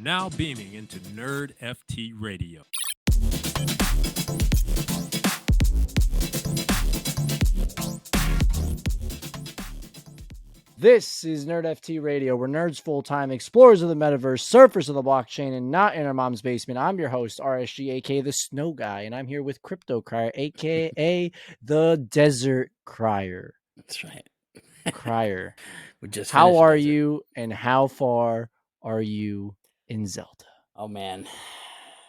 now beaming into NerdFT Radio. This is NerdFT Radio, where nerds full-time, explorers of the metaverse, surfers of the blockchain, and not in our mom's basement. I'm your host, RSG, a.k.a. The Snow Guy, and I'm here with Crypto Crier, a.k.a. The Desert Crier. That's right. Crier. We just how are desert. you, and how far are you in Zelda? Oh, man.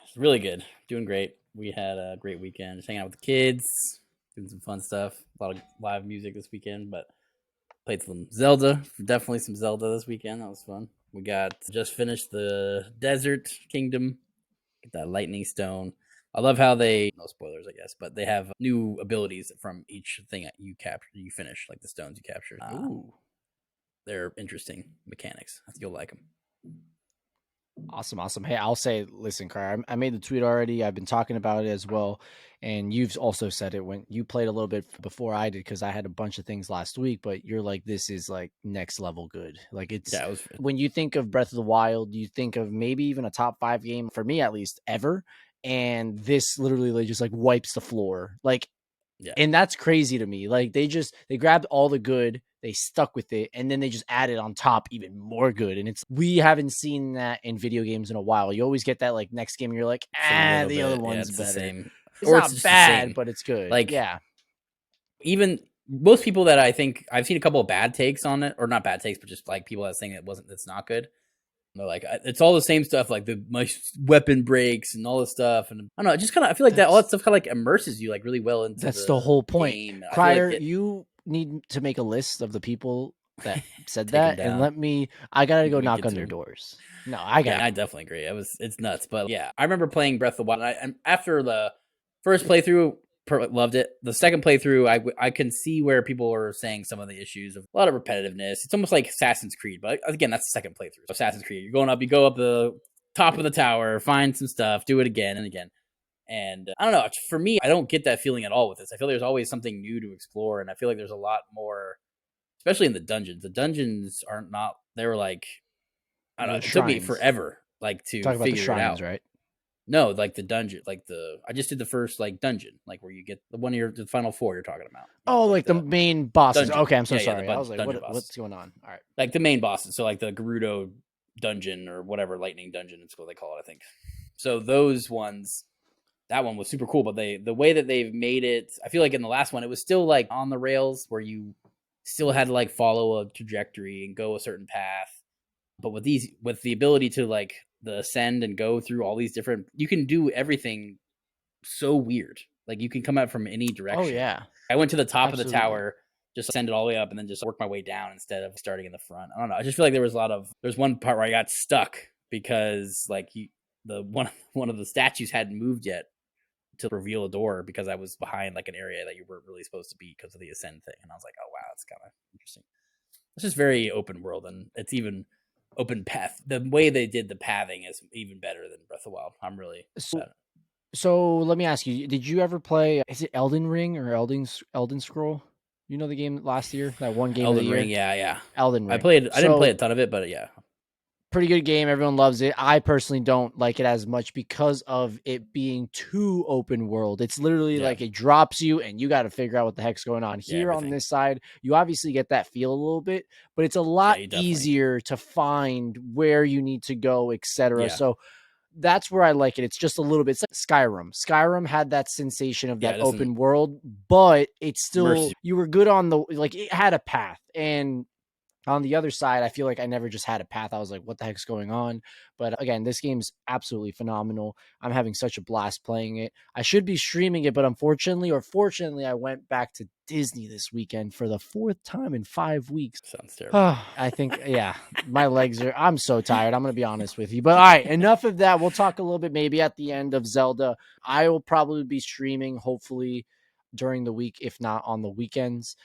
It's really good. Doing great. We had a great weekend. Just hanging out with the kids, doing some fun stuff. A lot of live music this weekend, but played some Zelda. Definitely some Zelda this weekend. That was fun. We just finished the Desert Kingdom. Get that lightning stone. I love how no spoilers, I guess, but they have new abilities from each thing that you finish, like the stones you captured. Ooh. They're interesting mechanics. I think you'll like them. Awesome. Hey, I'll say, listen, Crier, I made the tweet already. I've been talking about it as well. And you've also said it when you played a little bit before I did, because I had a bunch of things last week, but you're like, this is like next level good. Like when you think of Breath of the Wild, you think of maybe even a top 5 game, for me at least, ever. And this literally just like wipes the floor. Like, yeah. And that's crazy to me. Like they grabbed all the good, they stuck with it, and then they just added on top even more good. And we haven't seen that in video games in a while. You always get that like next game, you're like, the other one's better. The same. It's or not it's bad, but it's good. Like, yeah. Even most people that I think I've seen a couple of bad takes on it, or not bad takes, but just like people that saying that's not good. They're like, it's all the same stuff, like my weapon breaks and all this stuff, and I don't know. It just kind of, I feel like all that stuff kind of like immerses you like really well into. That's the whole point. Game. Crier, like you need to make a list of the people that said that, and I gotta go knock on their doors. No, I definitely agree. It's nuts, but yeah, I remember playing Breath of the Wild, and after the first playthrough, loved it. The second playthrough, I can see where people were saying some of the issues of a lot of repetitiveness. It's almost like Assassin's Creed, but again, that's the second playthrough. So Assassin's Creed, you go up the top of the tower, find some stuff, do it again and again. And I don't know. For me, I don't get that feeling at all with this. I feel there's always something new to explore, and I feel like there's a lot more, especially in the dungeons. The dungeons they were like, I don't know, it took me forever like to talk about figure the shrines, it out. Right? No, like the dungeon, I just did the first like dungeon, like where you get the final 4 you're talking about. Oh, like the main bosses. Dungeon. Okay, I'm so sorry. I was like, what's going on? All right. Like the main bosses. So like the Gerudo dungeon or whatever, lightning dungeon, it's what they call it, I think. So those ones, that one was super cool, but the way that they've made it, I feel like in the last one, it was still like on the rails where you still had to like follow a trajectory and go a certain path. But with the ability to like the ascend and go through all these different, you can do everything so weird. Like you can come out from any direction. Oh yeah. I went to the top of the tower, just ascended all the way up, and then just worked my way down instead of starting in the front. I don't know. I just feel like there's one part where I got stuck because like one of the statues hadn't moved yet to reveal a door because I was behind like an area that you weren't really supposed to be because of the ascend thing. And I was like, oh wow, that's kind of interesting. It's just very open world, and it's even open path. The way they did the pathing is even better than Breath of the Wild. I'm really so let me ask you, did you ever play, is it Elden Ring or Elden Scroll? You know the game last year, that one game Elden of the Ring, year? yeah. Elden Ring. I didn't play a ton of it, but yeah. Pretty good game. Everyone loves it. I personally don't like it as much because of it being too open world. It's literally like it drops you and you got to figure out what the heck's going on. Here on this side, you obviously get that feel a little bit, but it's a lot easier to find where you need to go, etc. So that's where I like it. It's just a little bit. It's like Skyrim. Skyrim had that sensation of that open world, but it's still, you were good on it had a path. And on the other side, I feel like I never just had a path. I was like, what the heck's going on? But again, this game's absolutely phenomenal. I'm having such a blast playing it. I should be streaming it, but unfortunately or fortunately, I went back to Disney this weekend for the 4th time in 5 weeks. Sounds terrible. I think, my legs I'm so tired. I'm going to be honest with you. But all right, enough of that. We'll talk a little bit maybe at the end of Zelda. I will probably be streaming, hopefully, during the week, if not on the weekends.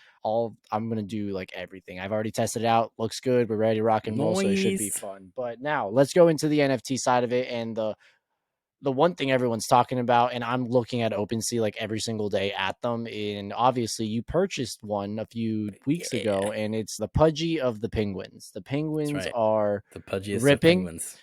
I'm going to do like everything. I've already tested it out. Looks good. We're ready to rock and roll. So it should be fun. But now let's go into the NFT side of it. And the one thing everyone's talking about, and I'm looking at OpenSea like every single day at them. And obviously you purchased one a few weeks ago, and it's the Pudgy of the penguins. The penguins are the pudgiest ripping. of penguins.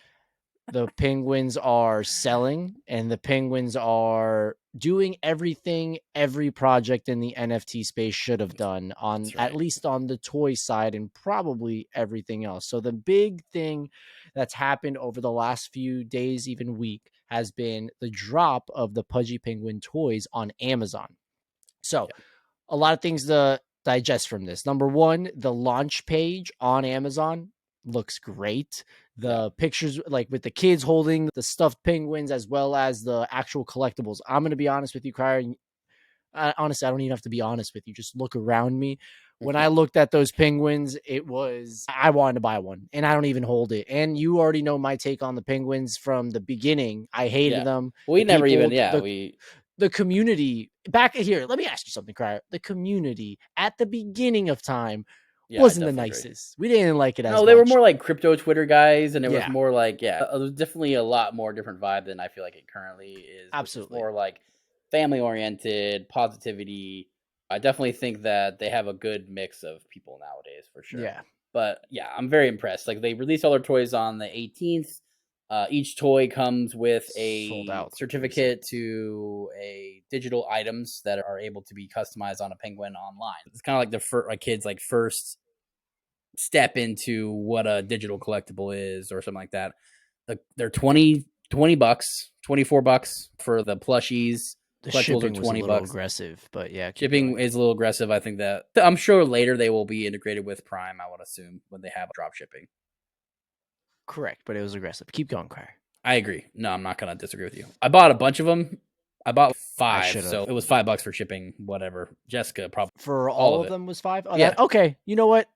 The penguins are selling, and the penguins are doing everything every project in the NFT space should have done on at least on the toy side and probably everything else. So the big thing that's happened over the last few days, even week, has been the drop of the Pudgy Penguin toys on Amazon. So a lot of things to digest from this. Number one, the launch page on Amazon looks great. The pictures, like with the kids holding the stuffed penguins as well as the actual collectibles. I'm going to be honest with you, Kyra. Honestly, I don't even have to be honest with you. Just look around me. When I looked at those penguins, I wanted to buy one, and I don't even hold it. And you already know my take on the penguins from the beginning. I hated them. The community back here. Let me ask you something, Cryer. The community at the beginning of time wasn't the nicest. We didn't like it as much. No, they were more like crypto Twitter guys, and it was more like, it was definitely a lot more different vibe than I feel like it currently is. Absolutely. It's more like family oriented, positivity. I definitely think that they have a good mix of people nowadays for sure. Yeah. But yeah, I'm very impressed. Like, they released all their toys on the 18th. Each toy comes with a certificate to a digital items that are able to be customized on a penguin online. It's kind of like a kid's like first step into what a digital collectible is or something like that. They're $20 bucks, $24 for the plushies. The shipping was a little aggressive, but shipping is a little aggressive. I think that I'm sure later they will be integrated with Prime, I would assume, when they have drop shipping. Correct, but it was aggressive. Keep going, Cryer. I agree. No, I'm not going to disagree with you. I bought a bunch of them. I bought 5, so it was $5 for shipping, whatever. Jessica probably for all of them was 5. Oh, yeah. Okay, you know what?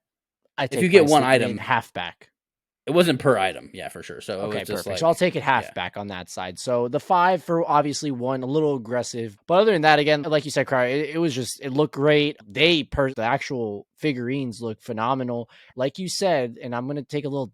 If you get one item, half back. It wasn't per item, for sure. So okay, it was just perfect. So I'll take it half back on that side. So the 5 for obviously one, a little aggressive, but other than that, again, like you said, Cryer, it looked great. The actual figurines look phenomenal, like you said. And I'm gonna take a little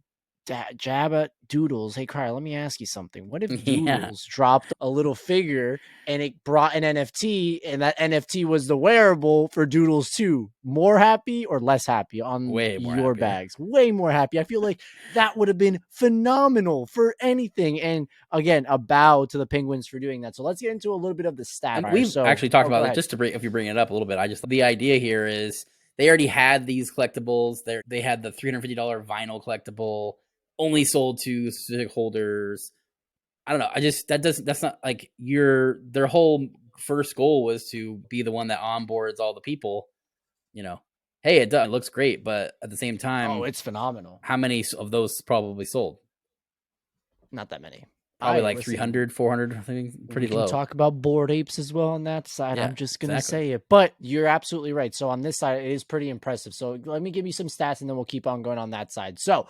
jab at Doodles. Hey, Cryer, let me ask you something. What if Doodles dropped a little figure and it brought an NFT, and that NFT was the wearable for Doodles too? More happy or less happy on your bags? Way more happy. I feel like that would have been phenomenal for anything. And again, a bow to the Penguins for doing that. So let's get into a little bit of the stat. And we've actually talked about it, just to if you bring it up a little bit. The idea here is they already had these collectibles. They had the $350 vinyl collectible, only sold to specific holders. I don't know. That's not like their whole first goal was to be the one that onboards all the people. Hey, it looks great, but at the same time, it's phenomenal. How many of those probably sold? Not that many. Probably like 300, 400, I think, pretty low. We can talk about Bored Apes as well on that side. I'm just going to say it. But you're absolutely right. So on this side, it is pretty impressive. So let me give you some stats, and then we'll keep on going on that side. So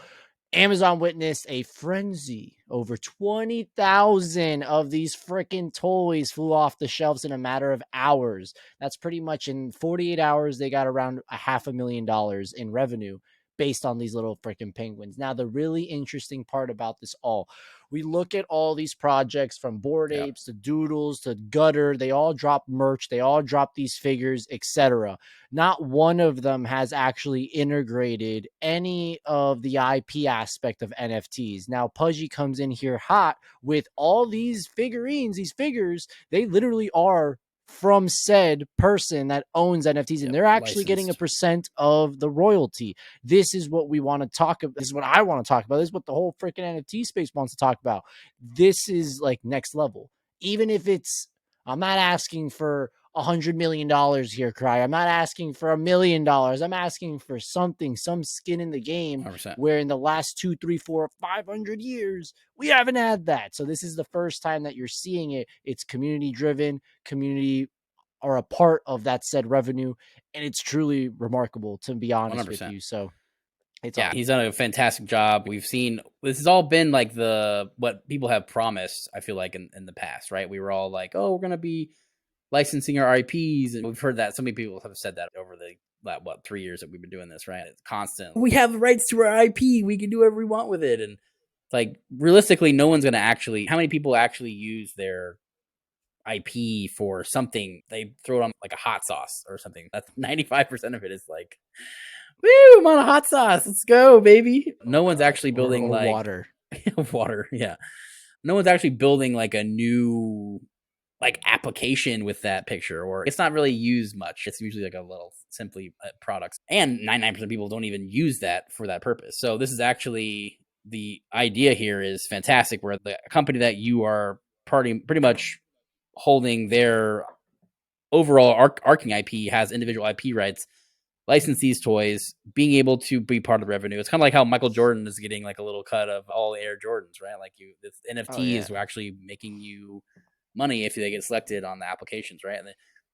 Amazon witnessed a frenzy. Over 20,000 of these freaking toys flew off the shelves in a matter of hours. That's pretty much in 48 hours, they got around $500,000 in revenue based on these little freaking penguins. Now, the really interesting part about this all, we look at all these projects from Bored Apes to Doodles to Gutter. They all drop merch. They all drop these figures, etc. Not one of them has actually integrated any of the IP aspect of NFTs. Now, Pudgy comes in here hot with all these figurines, these figures. They literally are from said person that owns NFTs, and they're actually getting a percent of the royalty. This is what we want to talk about. This is what I want to talk about. This is what the whole freaking NFT space wants to talk about. This is like next level. Even if I'm not asking for $100 million here, Cry. I'm not asking for $1 million. I'm asking for something, some skin in the game 100%. Where in the last 2, 3, 4, 500 years, we haven't had that. So this is the first time that you're seeing it. It's community driven. Community are a part of that said revenue. And it's truly remarkable, to be honest 100%. with you. So it's he's done a fantastic job. We've seen, this has all been like what people have promised, I feel like, in the past, right? We were all like, oh, we're going to be licensing our IPs, and we've heard that so many people have said that over the 3 years that we've been doing this, right? It's constant. We have the rights to our IP. We can do whatever we want with it. And it's like, realistically, no one's going to actually. How many people actually use their IP for something? They throw it on like a hot sauce or something. That's 95% of it is like, woo, I'm on a hot sauce. Let's go, baby. No one's actually building or water. Water, yeah. No one's actually building like a new like application with that picture, or it's not really used much. It's usually like a little simply products, and 99% of people don't even use that for that purpose. So this is actually the idea here is fantastic, where the company that you are pretty much holding their overall arcing IP has individual IP rights, license these toys, being able to be part of the revenue. It's kind of like how Michael Jordan is getting like a little cut of all the Air Jordans, right? Like this NFTs are actually making you money if they get selected on the applications, right? And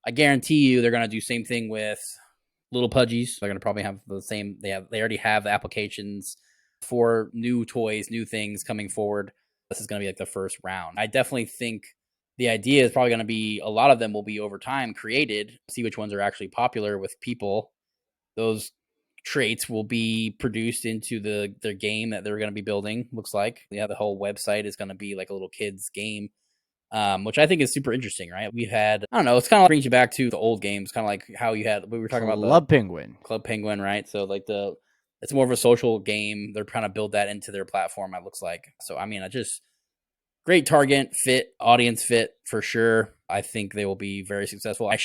I guarantee you they're going to do same thing with little Pudgies. They're going to probably have the same. They already have the applications for new toys, new things coming forward. This is going to be like the first round. I definitely think the idea is probably going to be a lot of them will be over time created. See which ones are actually popular with people. Those traits will be produced into their game that they're going to be building. Looks like the whole website is going to be like a little kids game. Which I think is super interesting, right? We had, I don't know, it's kind of brings you back to the old games, kind of like how we were talking about Club Penguin, right? So like it's more of a social game. They're trying to build that into their platform, it looks like. So, I mean, great target fit, audience fit for sure. I think they will be very successful. I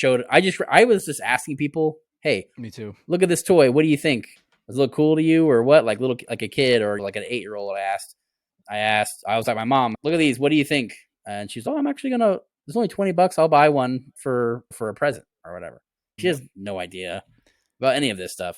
was just asking people, hey, me too. Look at this toy. What do you think? Does it look cool to you or what? Like like a kid or like an 8-year-old I was like, my mom, look at these. What do you think? And she's, I'm actually there's only $20. I'll buy one for a present or whatever. She has no idea about any of this stuff.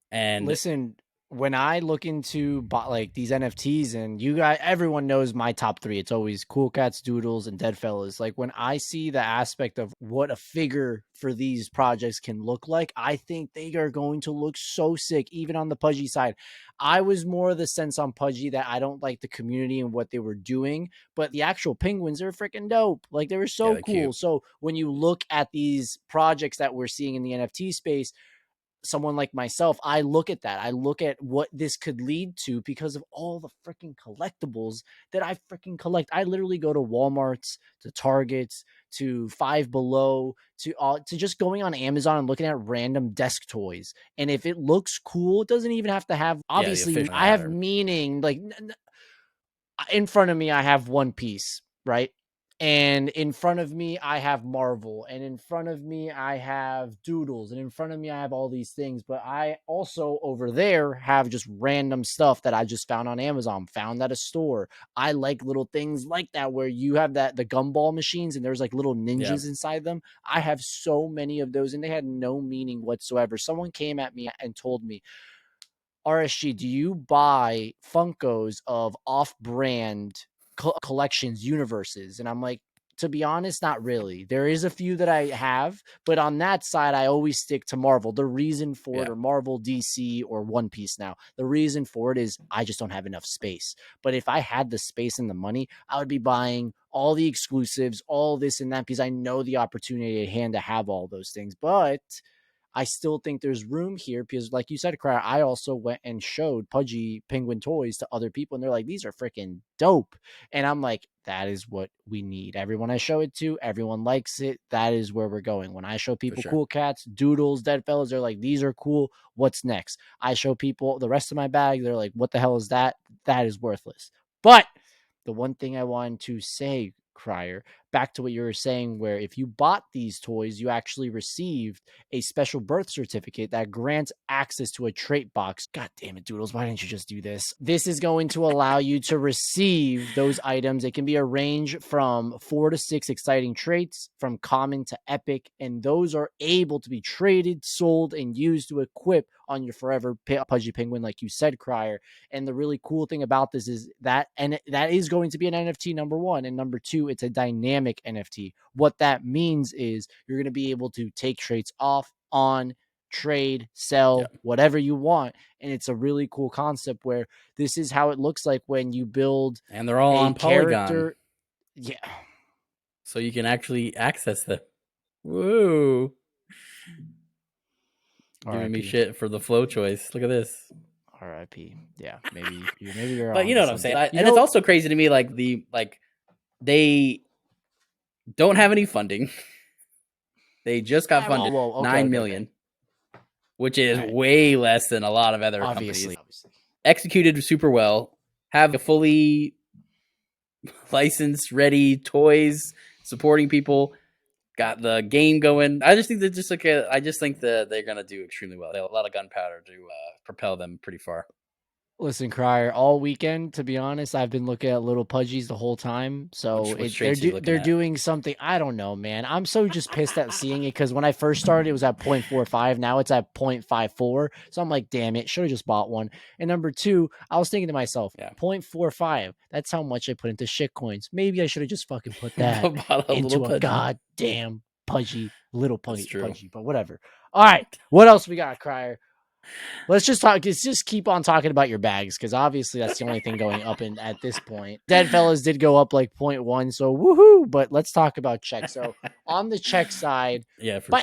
And listen, when I look into like these NFTs, and everyone knows my top 3, it's always Cool Cats, Doodles, and Deadfellas. Like when I see the aspect of what a figure for these projects can look like, I think they are going to look so sick, even on the Pudgy side. I was more of the sense on Pudgy that I don't like the community and what they were doing, but the actual penguins are freaking dope. Like they were so cool. Cute. So when you look at these projects that we're seeing in the NFT space, someone like myself, I look at that. I look at what this could lead to because of all the freaking collectibles that I freaking collect. I literally go to Walmarts, to Targets, to Five Below, to just going on Amazon and looking at random desk toys. And if it looks cool, it doesn't even have to have, obviously, I have meaning. Like in front of me, I have One Piece, right? And in front of me, I have Marvel. And in front of me, I have Doodles. And in front of me, I have all these things. But I also over there have just random stuff that I just found on Amazon, found at a store. I like little things like that where you have the gumball machines and there's like little ninjas inside them. I have so many of those and they had no meaning whatsoever. Someone came at me and told me, RSG, do you buy Funkos of off-brand collections, universes? And I'm like, to be honest, not really. There is a few that I have, but on that side, I always stick to Marvel. The reason for it, or Marvel, DC, or One Piece now, the reason for it is I just don't have enough space. But if I had the space and the money, I would be buying all the exclusives, all this and that, because I know the opportunity at hand to have all those things. But I still think there's room here because, like you said, Crier, I also went and showed Pudgy Penguin toys to other people, and they're like, these are freaking dope. And I'm like, that is what we need. Everyone I show it to, everyone likes it. That is where we're going. When I show people Cool Cats, Doodles, Deadfellas, they're like, these are cool. What's next? I show people the rest of my bag. They're like, what the hell is that? That is worthless. But the one thing I wanted to say, Crier, back to what you were saying, where if you bought these toys, you actually received a special birth certificate that grants access to a trait box. God damn it, Doodles, why didn't you just do this? This is going to allow you to receive those items. It can be a range from 4 to 6 exciting traits, from common to epic, and those are able to be traded, sold, and used to equip on your forever Pudgy Penguin, like you said, Crier. And the really cool thing about this is that, and that is going to be an NFT, number one, and number two, it's a dynamic NFT. What that means is you're going to be able to take traits off, on, trade, sell, whatever you want. And it's a really cool concept where this is how it looks like when you build, and they're all on Polygon. Yeah. So you can actually access them. Woo. Giving me shit for the flow choice. Look at this. RIP. Yeah, maybe you're But you know what I'm saying? And it's also crazy to me, they don't have any funding. They just got funded $9 million, which is way less than a lot of other companies. Executed super well, have a fully licensed, ready toys supporting people. Got the game going. I just think they're just like I just think that they're gonna do extremely well. They have a lot of gunpowder to propel them pretty far. Listen, Crier, all weekend, to be honest, I've been looking at little Pudgies the whole time. So Which traits are you looking they're at? doing something. I don't know, man. I'm so just pissed at seeing it because when I first started, it was at 0.45. Now it's at 0.54. So I'm like, damn it, should have just bought one. And number two, I was thinking to myself, 0.45. That's how much I put into shit coins. Maybe I should have just fucking put that into a goddamn Pudgy, little Pudgy, but whatever. All right, what else we got, Crier? Let's just keep on talking about your bags, because obviously that's the only thing going up at this point. Dead Fellas did go up like 0.1, so woohoo, but let's talk about checks. So on the check side,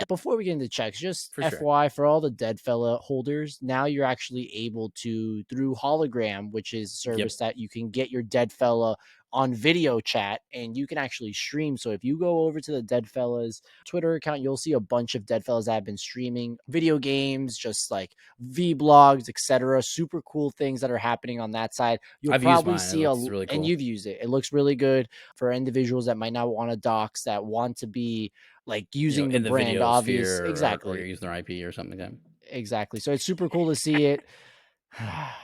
before we get into checks, just FYI for all the Dead Fella holders, now you're actually able to, through Hologram, which is a service that you can get your Dead Fella on video chat, and you can actually stream. So if you go over to the Dead Fellas Twitter account, you'll see a bunch of Dead Fellas that have been streaming video games, just like vlogs, etc. Super cool things that are happening on that side. You'll probably see really cool. And you've used it. It looks really good for individuals that might not want to dox, that want to be like using the brand, obviously. Exactly. Or you're using their IP or something like that. Exactly. So it's super cool to see it.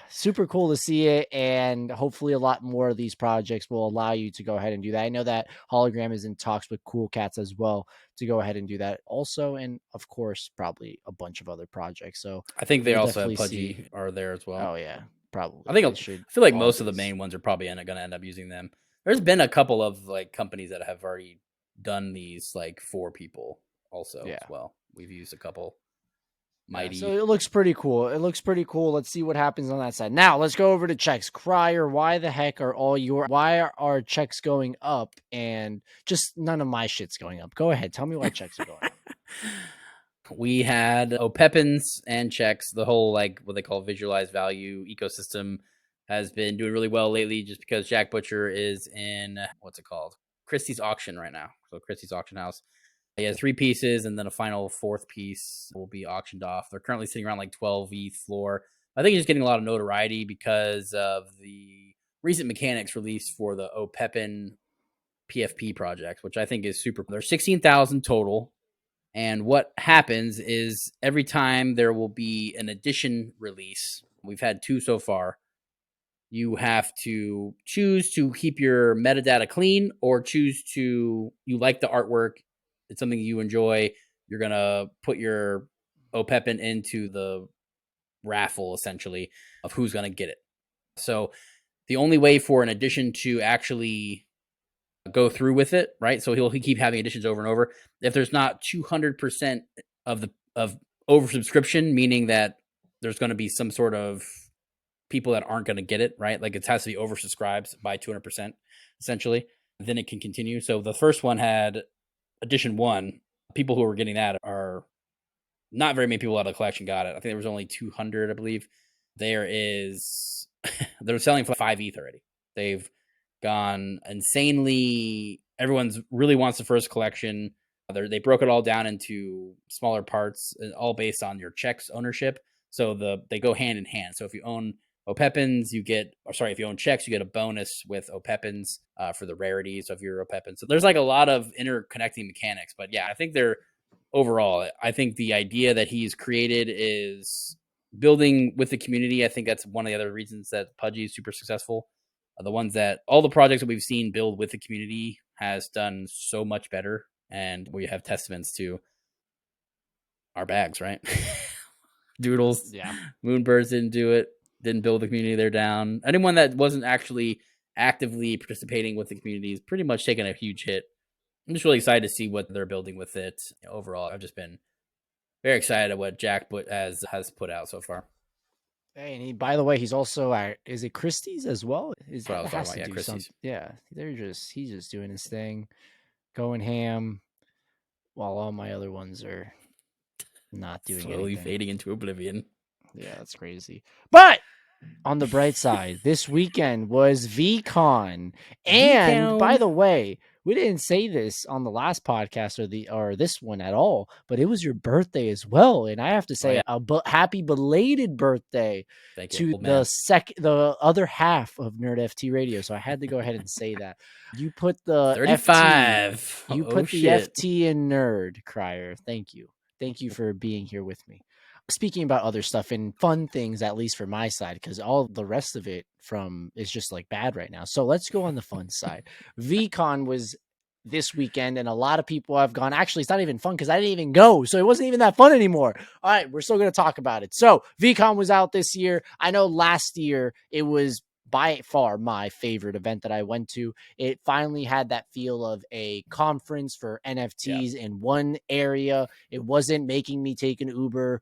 Super cool to see it, and hopefully a lot more of these projects will allow you to go ahead and do that. I know that Hologram is in talks with Cool Cats as well to go ahead and do that also, and of course probably a bunch of other projects. So I think they also have Pudgy are there as well. Oh yeah, probably. I feel like most of the main ones are probably going to end up using them. There's been a couple of like companies that have already done these like for people also as well. We've used a couple. Mighty. So it looks pretty cool. Let's see what happens on that side. Now let's go over to checks. Crier, why the heck are why are our checks going up and just none of my shit's going up? Go ahead. Tell me why checks are going up. We had O'Peppins and checks. The whole like what they call visualized value ecosystem has been doing really well lately, just because Jack Butcher is in what's it called? Christie's auction right now. So Christie's auction house. He has 3 pieces, and then a final 4th piece will be auctioned off. They're currently sitting around like 12 ETH floor. I think he's getting a lot of notoriety because of the recent mechanics released for the O'Peppin PFP project, which I think is super. There's 16,000 total. And what happens is every time there will be an edition release, we've had 2 so far, you have to choose to keep your metadata clean or choose to, you like the artwork, it's something you enjoy, you're going to put your O'Peppin into the raffle, essentially, of who's going to get it. So the only way for an edition to actually go through with it, right? So he'll keep having editions over and over. If there's not 200% of oversubscription, meaning that there's going to be some sort of people that aren't going to get it, right? Like it has to be oversubscribed by 200%, essentially. Then it can continue. So the first one had edition 1. People who were getting that are not very many people out of the collection got it. I think there was only 200, I believe. They're selling for 5 ETH already. They've gone insanely. Everyone's really wants the first collection. They broke it all down into smaller parts, all based on your checks ownership. So they go hand in hand. So if you own O'Peppins, if you own checks, you get a bonus with O'Peppins for the rarity. So if you're O'Peppins, so there's like a lot of interconnecting mechanics. But yeah, I think I think the idea that he's created is building with the community. I think that's one of the other reasons that Pudgy is super successful. All the projects that we've seen build with the community has done so much better. And we have testaments to our bags, right? Doodles. Yeah. Moonbirds didn't do it. Didn't build the community. They're down. Anyone that wasn't actually actively participating with the community is pretty much taking a huge hit. I'm just really excited to see what they're building with it. Overall, I've just been very excited at what Jack has put out so far. Hey, and by the way, he's also at, is it Christie's as well? Christie's. Yeah, he's just doing his thing, going ham, while all my other ones are not doing slowly anything. fading into oblivion. Yeah, that's crazy. But On the bright side, this weekend was Veecon. And by the way, we didn't say this on the last podcast or this one at all, but it was your birthday as well. And I have to say happy belated birthday to the other half of NerdFT Radio. So I had to go ahead and say that. You put the 35. FT. You put the FT in Nerd, Crier. Thank you. Thank you for being here with me. Speaking about other stuff and fun things, at least for my side, because all the rest of it is just like bad right now. So let's go on the fun side. Veecon was this weekend, and a lot of people have gone. Actually, it's not even fun because I didn't even go, so it wasn't even that fun anymore. All right, we're still going to talk about it. So Veecon was out this year. I know last year it was by far my favorite event that I went to. It finally had that feel of a conference for NFTs in one area. It wasn't making me take an Uber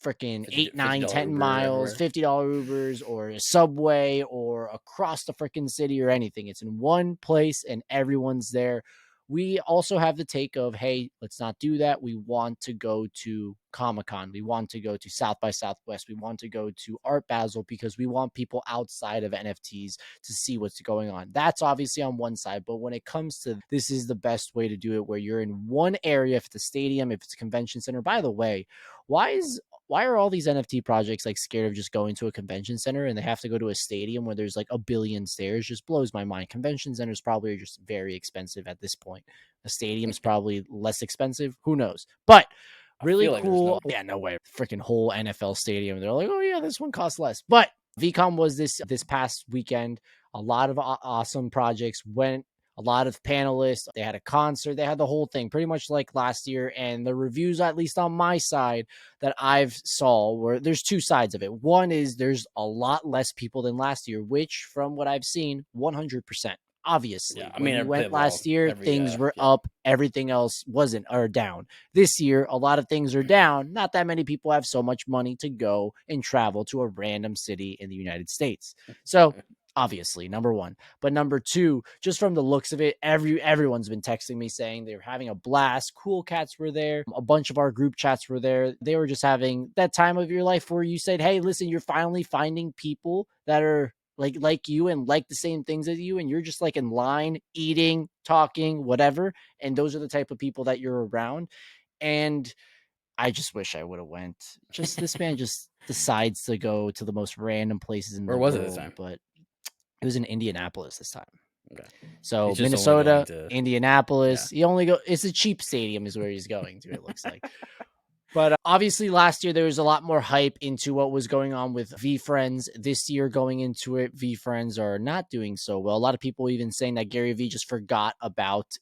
freaking 8, 9, 10 miles, $50 Ubers or a subway or across the freaking city or anything. It's in one place and everyone's there. We also have the take of, hey, let's not do that. We want to go to Comic-Con. We want to go to South by Southwest. We want to go to Art Basel because we want people outside of NFTs to see what's going on. That's obviously on one side. But when it comes to this is the best way to do it, where you're in one area, if it's a stadium, if it's a convention center. By the way, why are all these NFT projects like scared of just going to a convention center and they have to go to a stadium where there's like a billion stairs? Just blows my mind. Convention centers probably are just very expensive at this point. A stadium's probably less expensive. Who knows? But really cool. No way. Freaking whole NFL stadium. They're like, oh yeah, this one costs less. But Veecon was this past weekend. A lot of awesome projects went. A lot of panelists, they had a concert, they had the whole thing pretty much like last year. And the reviews, at least on my side that I've saw, where there's two sides of it. One is there's a lot less people than last year, which from what I've seen, 100%. Obviously, I mean, when we went last year, things were up, everything else wasn't or down. This year, a lot of things are down. Not that many people have so much money to go and travel to a random city in the United States. So obviously, number one. But number two, just from the looks of it, everyone's been texting me saying they were having a blast. Cool Cats were there. A bunch of our group chats were there. They were just having that time of your life where you said, hey, listen, you're finally finding people that are like you and like the same things as you, and you're just like in line, eating, talking, whatever. And those are the type of people that you're around. And I just wish I would have went. Just this man just decides to go to the most random places in the world. Where was it this time? But it was in Indianapolis this time. Okay. So Minnesota, Indianapolis. Yeah. It's a cheap stadium is where he's going to, it looks like. But obviously last year there was a lot more hype into what was going on with VeeFriends. This year going into it, VeeFriends are not doing so well. A lot of people even saying that Gary Vee just forgot about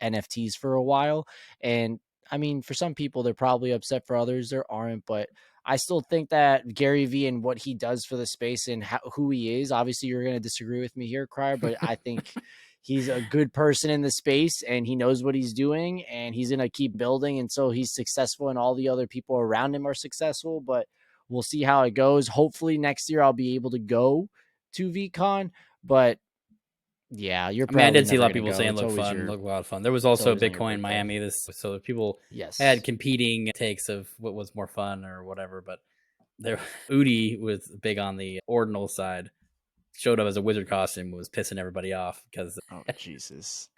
NFTs for a while. And I mean, for some people, they're probably upset. For others, there aren't. But I still think that Gary Vee and what he does for the space and who he is, obviously you're going to disagree with me here, Crier, but I think he's a good person in the space and he knows what he's doing and he's going to keep building until he's successful and all the other people around him are successful. But we'll see how it goes. Hopefully next year I'll be able to go to Veecon, but yeah, you're probably. I did see a lot of people saying look fun, look a lot of fun. There was also Bitcoin Miami so people had competing takes of what was more fun or whatever. But there, Udi was big on the ordinal side. Showed up as a wizard costume, was pissing everybody off because Jesus,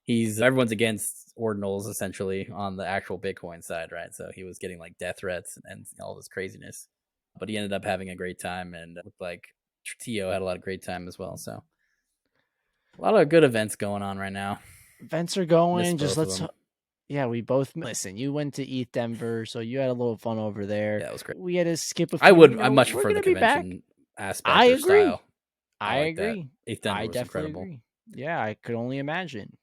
everyone's against ordinals essentially on the actual Bitcoin side, right? So he was getting like death threats and all this craziness, but he ended up having a great time and it looked like Tio had a lot of great time as well. So. A lot of good events going on right now. Events are going. We both listen. You went to ETH Denver, so you had a little fun over there. Yeah, it was great. We had to skip a few. I much prefer the convention aspect. I agree. Style. I agree. ETH Denver was incredible. Agree. Yeah, I could only imagine.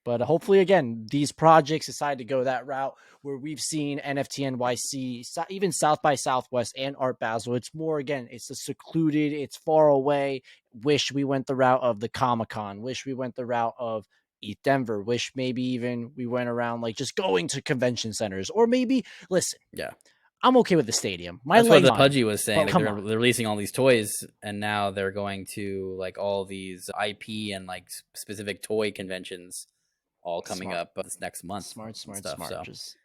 But hopefully, again, these projects decide to go that route where we've seen NFT NYC, even South by Southwest and Art Basel. It's more, again, it's a secluded, it's far away. Wish we went the route of the Comic-Con. Wish we went the route of ETH Denver. Wish maybe even we went around like just going to convention centers. Or maybe, listen. Yeah. I'm okay with the stadium. That's what the Pudgy was saying. Like they're releasing all these toys, and now they're going to like all these IP and like specific toy conventions. All coming up this next month. Smart. So. Just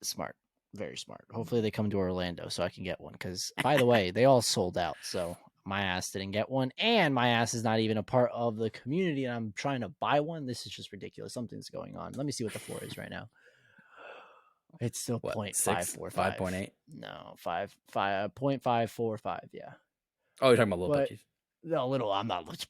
smart. Very smart. Hopefully they come to Orlando so I can get one. Because, by the way, they all sold out. So my ass didn't get one. And my ass is not even a part of the community. And I'm trying to buy one. This is just ridiculous. Something's going on. Let me see what the floor is right now. It's still 0.545. 5.8? No, 0.545. Yeah. Oh, you're talking about little pudgies. No, little. I'm not.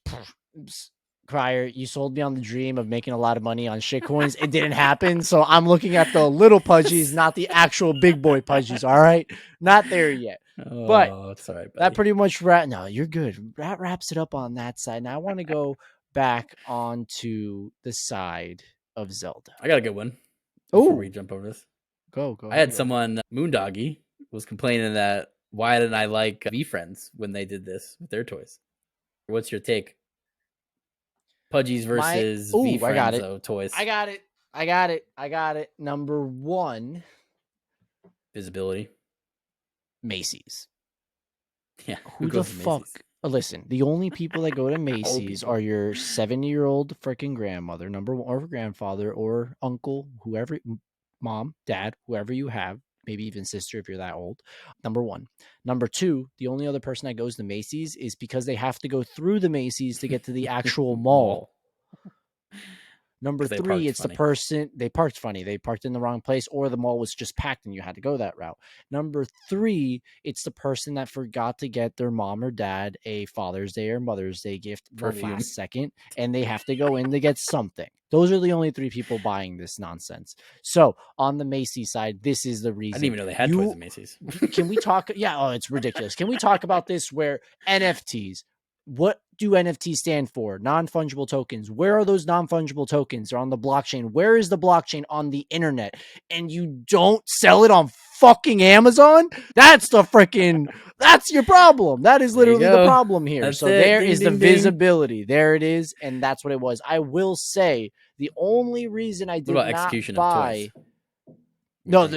Crier, you sold me on the dream of making a lot of money on shitcoins. It didn't happen. So I'm looking at the little pudgies, not the actual big boy pudgies. All right. Not there yet. But it's all right, buddy. That pretty much no, you're good. That wraps it up on that side. Now I want to go back onto the side of Zelda. I got a good one. Oh, before we jump over this. Go. I had someone, Moondoggy, was complaining that why didn't I like V-Friends when they did this with their toys? What's your take? Pudgies versus V-Friends toys. I got it. Number 1. Visibility. Macy's. Yeah. Who the fuck? Listen, the only people that go to Macy's are your 70-year-old freaking grandmother, number 1, or grandfather, or uncle, whoever, mom, dad, whoever you have, maybe even sister if you're that old. Number 1. Number 2, the only other person that goes to Macy's is because they have to go through the Macy's to get to the actual mall. Number 3, it's funny. The person they parked funny. They parked in the wrong place, or the mall was just packed and you had to go that route. Number 3, it's the person that forgot to get their mom or dad a Father's Day or Mother's Day gift the last second, and they have to go in to get something. Those are the only 3 people buying this nonsense. So on the Macy's side, this is the reason. I didn't even know they had toys at Macy's. Can we talk? Yeah, it's ridiculous. Can we talk about this where NFTs? What do NFTs stand for? Non-fungible tokens. Where are those non-fungible tokens? They're on the blockchain. Where is the blockchain on the internet? And you don't sell it on fucking Amazon? That's your problem. That is literally the problem here. That's there is the visibility. There it is. And that's what it was. I will say the only reason I did not execution buy... of toys? No,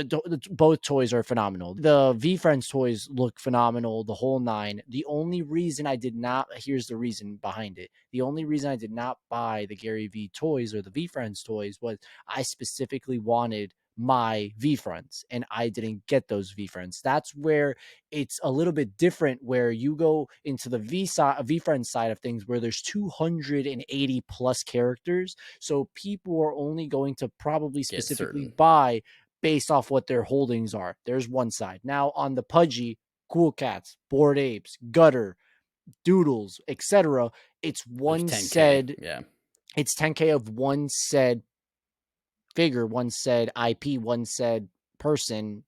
both toys are phenomenal. The V-Friends toys look phenomenal, the whole 9. The only reason I did not, here's the reason behind it. The only reason I did not buy the Gary V toys or the V-Friends toys was I specifically wanted my V-Friends, and I didn't get those V-Friends. That's where it's a little bit different, where you go into the V-Friends side of things, where there's 280 plus characters. So people are only going to probably specifically buy based off what their holdings are. There's one side. Now on the Pudgy, Cool Cats, Bored Apes, Gutter, Doodles, etc., it's one said. Yeah, it's 10K of one said figure, one said IP, one said person,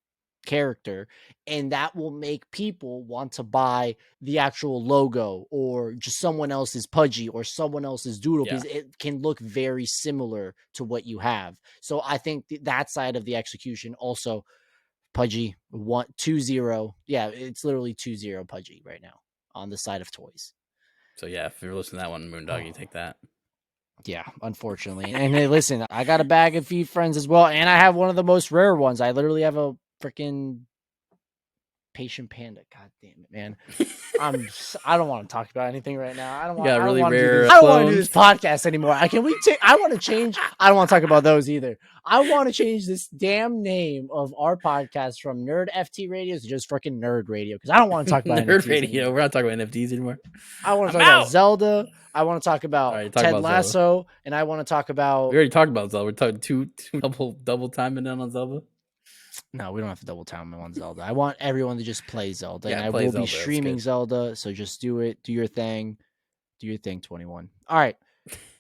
character, and that will make people want to buy the actual logo or just someone else's Pudgy or someone else's Doodle, because it can look very similar to what you have. So I think that side of the execution also, Pudgy 2-0. Yeah, it's literally 2-0 Pudgy right now on the side of toys. So yeah, if you're listening to that one, Moondoggy, take that. Yeah, unfortunately. And hey, listen, I got a bag of V-Friends as well, and I have one of the most rare ones. I literally have a freaking patient panda. God damn it, man. I don't want to talk about anything right now. I don't want to do this podcast anymore. I want to change. I don't want to talk about those either. I want to change this damn name of our podcast from NerdFT Radio to just freaking Nerd Radio, because I don't want to talk about Nerd NFTs Radio. anymore. We're not talking about NFTs anymore. I want to talk about Zelda. I want to talk about Ted Lasso, Zelda. And I want to talk about... We already talked about Zelda. We're talking two double timing in on Zelda. No, we don't have to double time on Zelda. I want everyone to just play Zelda. Yeah, and I will be streaming Zelda, so just do it. Do your thing. Do your thing, 21. All right.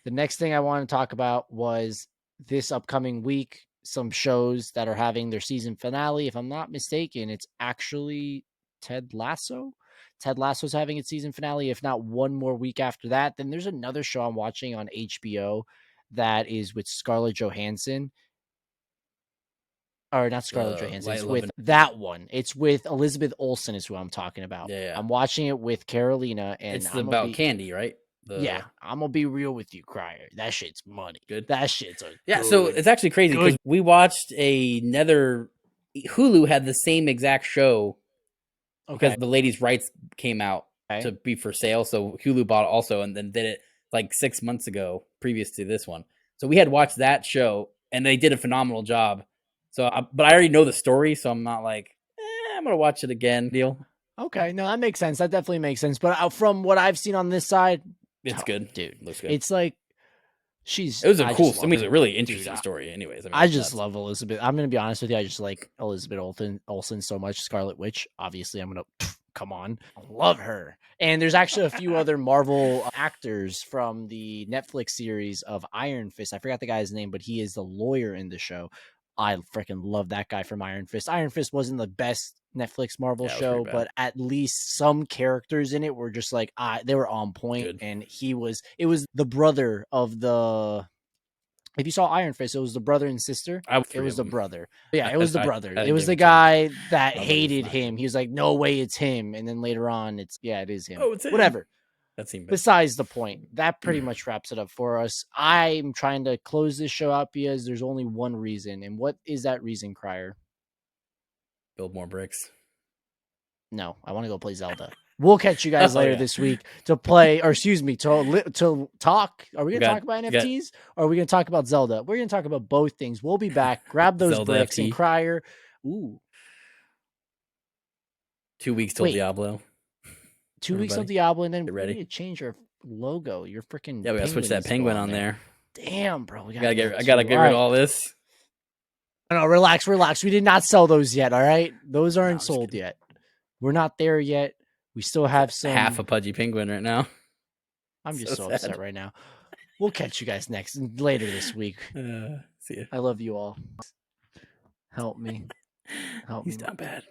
The next thing I want to talk about was this upcoming week, some shows that are having their season finale. If I'm not mistaken, it's actually Ted Lasso. Ted Lasso's having its season finale. If not one more week after that, then there's another show I'm watching on HBO that is with Scarlett Johansson. Or not Scarlett Johansson. It's with that one. It's with Elizabeth Olsen is who I'm talking about. Yeah. I'm watching it with Carolina. And it's about Candy, right? Yeah. I'm going to be real with you, Crier. That shit's money. Good. That shit's so it's actually crazy because we watched another... Hulu had the same exact show because the ladies' rights came out to be for sale. So Hulu bought it also and then did it like 6 months ago previous to this one. So we had watched that show and they did a phenomenal job. So, but I already know the story, so I'm not like, I'm gonna watch it again. Deal. Okay, no, that makes sense. That definitely makes sense. But from what I've seen on this side, it's good, dude. Looks good. It's like it was a cool. I mean, it was a really interesting story. Anyways, I mean, I just love Elizabeth. I'm gonna be honest with you. I just like Elizabeth Olsen so much. Scarlet Witch. Obviously, I'm gonna come on. I love her. And there's actually a few other Marvel actors from the Netflix series of Iron Fist. I forgot the guy's name, but he is the lawyer in the show. I freaking love that guy from Iron Fist. Iron Fist wasn't the best Netflix Marvel show, but at least some characters in it were just like they were on point. Good. And it was the brother of the. If you saw Iron Fist, it was the brother and sister. It was the brother. Yeah, it was the brother. It was the guy that hated him. He was like, no way, it's him. And then later on, it is him. Oh, it's him. Whatever. That seemed besides the point. That pretty much wraps it up for us. I'm trying to close this show out because there's only one reason. And what is that reason, Crier? Build more bricks. No, I want to go play Zelda. We'll catch you guys later this week to play, or excuse me, to talk. Are we going to talk about NFTs or are we going to talk about Zelda? We're going to talk about both things. We'll be back. Grab those Zelda bricks FT. and Crier. Ooh. 2 weeks till Diablo. 2 weeks till Diablo, and then we need to change our logo. Your freaking we gotta switch that penguin on there. Damn, bro, I gotta get rid of all this. No, relax. We did not sell those yet. All right, those aren't sold yet. We're not there yet. We still have some half a Pudgy penguin right now. I'm just so upset right now. We'll catch you guys later this week. See ya. I love you all. Help me. He's not bad.